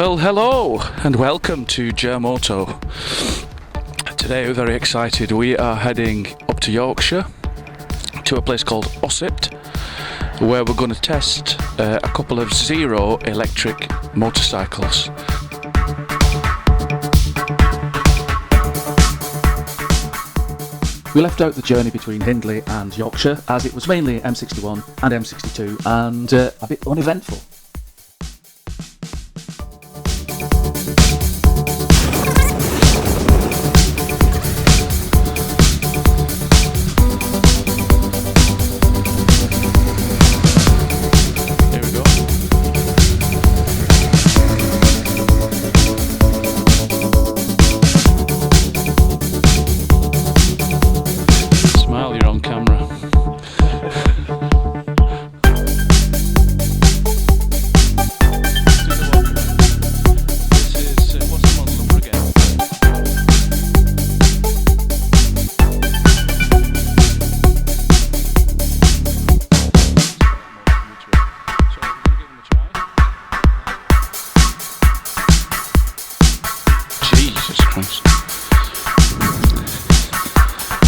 Well, hello and welcome to Germoto. Today we're very excited. We are heading up to Yorkshire to a place called Ossett, where we're going to test a couple of zero electric motorcycles. We left out the journey between Hindley and Yorkshire as it was mainly M61 and M62 and a bit uneventful.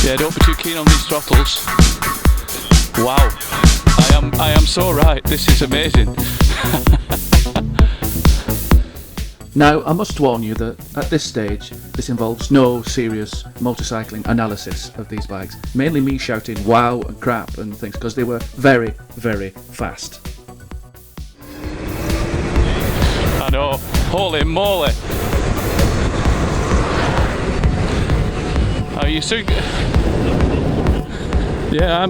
Yeah, don't be too keen on these throttles. Wow, I am so right. This is amazing. Now, I must warn you that at this stage, this involves no serious motorcycling analysis of these bikes. Mainly me shouting wow and crap and things because they were very, very fast. I know. Holy moly. Are you soon? Yeah,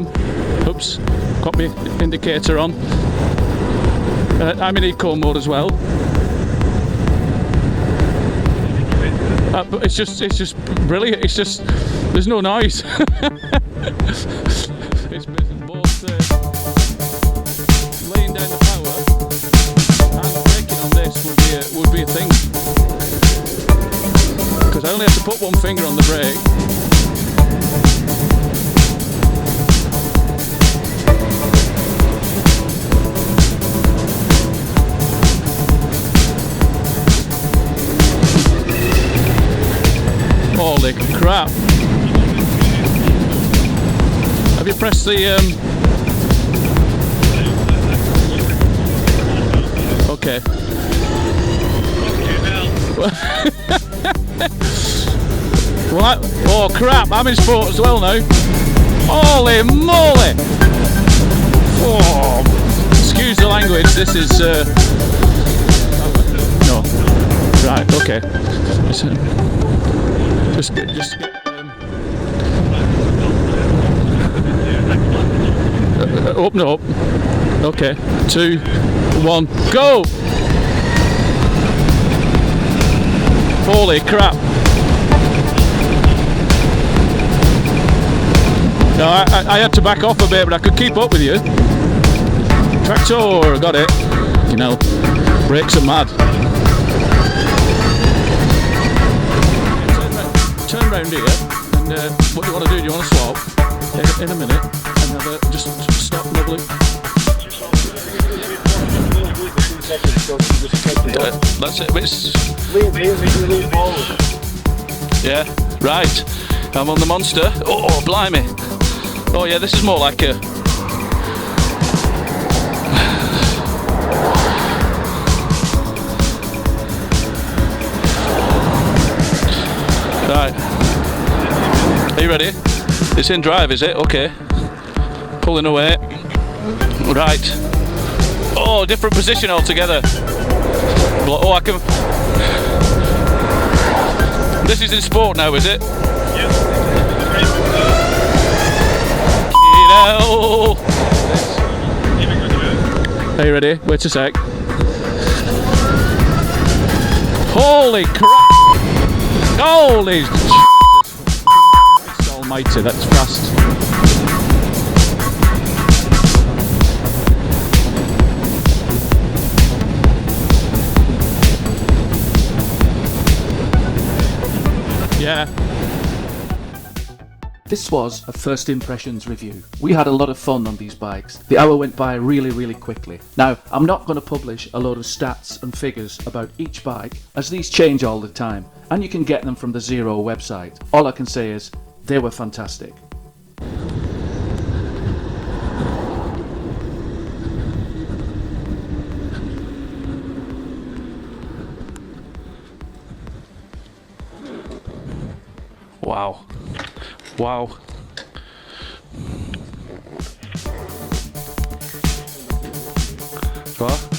oops, got my indicator on. I'm in eco mode as well. But it's just brilliant. It's just there's no noise. It's both laying down the power and braking on this would be a thing. Because I only have to put one finger on the brake. Holy crap! Have you pressed the Okay. Well, oh crap! I'm in sport as well now. Holy moly! Oh, excuse the language. This is no. Right. Okay. Just get open it up. Okay, 2, 1, go! Holy crap! No, I had to back off a bit, but I could keep up with you. Tractor, got it. You know, brakes are mad. Turn round here, and what do you want to do? Do you want to swap in a minute and have just stop and have a look? That's it. Yeah, right. I'm on the monster. Oh, blimey. Oh yeah, this is more like a. Right. Are you ready? It's in drive, is it? Okay. Pulling away. Right. Oh, different position altogether. Oh, I can. This is in sport now, is it? Yes. Are you ready? Wait a sec. Holy crap! Holy Christ almighty, that's fast. Yeah. This was a first impressions review. We had a lot of fun on these bikes. The hour went by really quickly. Now, I'm not going to publish a load of stats and figures about each bike, as these change all the time, and you can get them from the Zero website. All I can say is, they were fantastic. Wow. Wow. What?